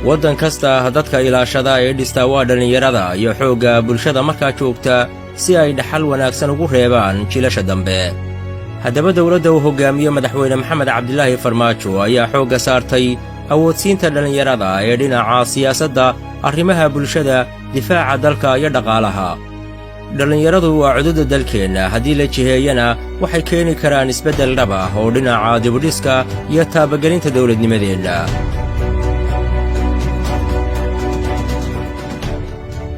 waddan kasta dadka ilaashada ee dhista waa dhallinyarada iyo xoogga bulshada markaa joogta si ay dhaxal wanaagsan ugu reebaan jiilasha dambe. haddaba dawladda uu hoggaamiyo madaxweyne maxamed cabdilaahi farmaajo ayaa xoogga saartay awoodsiinta dhallinyarada ee dhinaca siyaasadda, arrimaha bulshada, difaaca dalka iyo dhaqaalaha. dhallinyaradu waa cududda dalkeenna, haddii la jiheeyana waxay keeni karaan isbeddel dhab ah oo dhinaca dibudhiska iyo taabagelinta dawladnimadeenna.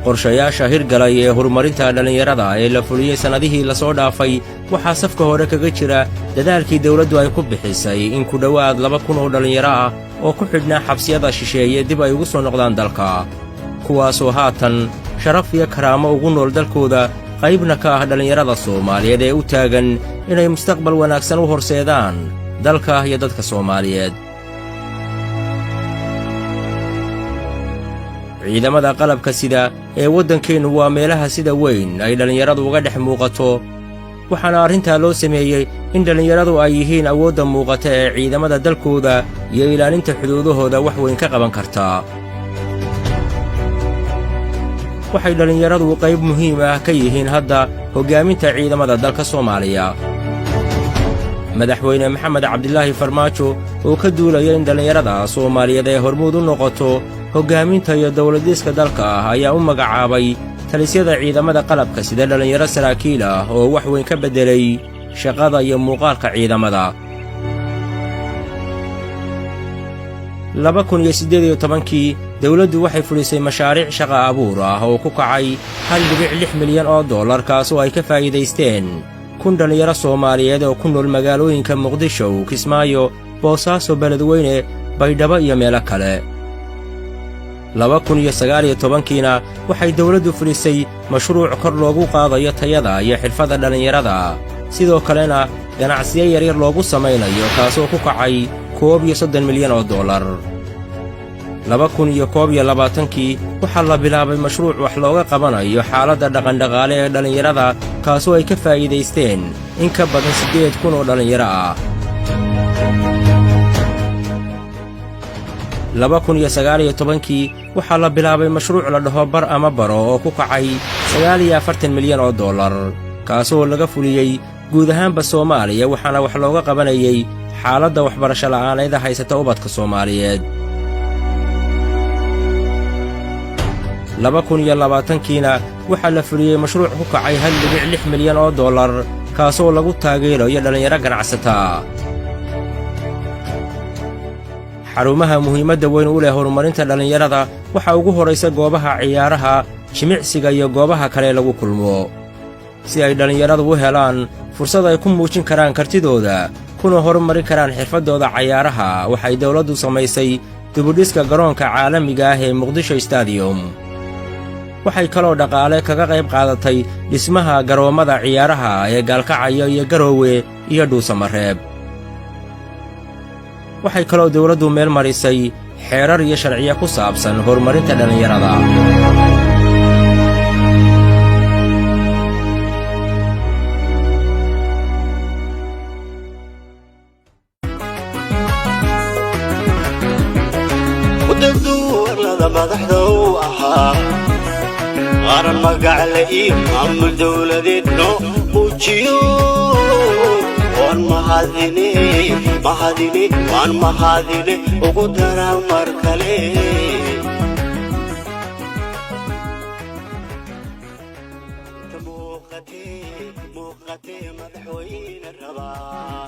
qorshayaasha hirgalay ee horumarinta dhallinyarada ee la fuliyey sannadihii la soo dhaafay waxaa safka hore kaga jira dadaalkii dawladdu ay ku bixisay in ku dhowaad 2,000 oo dhallinyaro ah oo ku xidhnaa xabsiyada shisheeye dib ay ugu soo noqdaan dalka, kuwaasoo haatan sharaf iyo karaamo ugu nool dalkooda, qaybna ka ah dhallinyarada Soomaaliyeed ee u taagan inay mustaqbal wanaagsan u horseedaan dalka iyo dadka Soomaaliyeed. ciidamada qalabka sida ee waddankeennu waa meelaha sida weyn ay dhallinyaradu uga dhex muuqato, waxaana arrintaa loo sameeyey in dhallinyaradu ay yihiin awoodda muuqata ee ciidamada dalkooda iyo ilaalinta xuduudahooda wax weyn ka qaban kartaa. waxay dhallinyaradu qayb muhiim ah ka yihiin hadda hoggaaminta ciidamada dalka Soomaaliya. madaxweyne maxamed cabdilaahi farmaajo oo ka duulaya in dhallinyarada Soomaaliyeed ee hormuud u noqoto hoggaaminta iyo dawladdiska dalka ah ayaa u magacaabay talisyada ciidamada qalabka sida dhallinyaro saraakiil ah oo wax weyn ka beddelay shaqada iyo muuqaalka ciidamada. 2018kii dawladdu waxay fulisay mashaariic shaqa abuur ah oo ku kacay $1.6 milyan kaasoo ay ka faa'iidaysteen 1,000 dhallinyaro Soomaaliyeed oo ku nool magaalooyinka Muqdisho, Kismaayo, Boosaaso, Beledweyne, Baydhabo iyo meelo kale. 2019kiina waxay dawladdu fulisay mashruuc kor loogu qaadayo tayada iyo xirfadda dhallinyarada, sidoo kalena ganacsiyo yaryar loogu samaynayo kaasoo ku kacay $31 milyan. 2021kii waxaa la bilaabay mashruuc wax looga qabanayo xaaladda dhaqandhaqaale ee dhallinyarada kaasoo ay ka faa'iidaysteen in ka badan 8,000 oo dhallinyaro ah. 2019kii waxaa la bilaabay mashruuc la dhaho bar ama baro oo ku kacay $49 milyan, kaasoo laga fuliyey guud ahaanba Soomaaliya, waxaana wax looga qabanayay xaaladda waxbarasho la'aaneed haysata ubadka Soomaaliyeed. 2020kiina waxaa la fuliyey mashruuc ku kacay $1.6 milyan, kaasoo lagu taageerayo dhallinyaro ganacsata. xarumaha muhiimadda weyn u leh horumarinta dhallinyarada waxaa ugu horraysa goobaha ciyaaraha, jimicsiga iyo goobaha kale lagu kulmo, si ay dhallinyaradu u helaan fursad ay ku muujin karaan kartidooda kuna horumarin karaan xirfaddooda cayaaraha. waxay dawladdu samaysay dibudhiska garoonka caalamiga ah ee Muqdisho Stadium. waxay kaloo dhaqaale kaga qayb qaadatay dhismaha garoommada ciyaaraha ee Gaalkacyo iyo Garoowe iyo Dhuusamareeb. waxay kaloo dawladdu meel marisay xeerar iyo sharciyo ku saabsan horumarinta dhallinyarada. qaran magacle iyo maamul dawladeedno muujiyo waan mahadine ugu daraa mar kale. muuqatee madaxweyne rabaa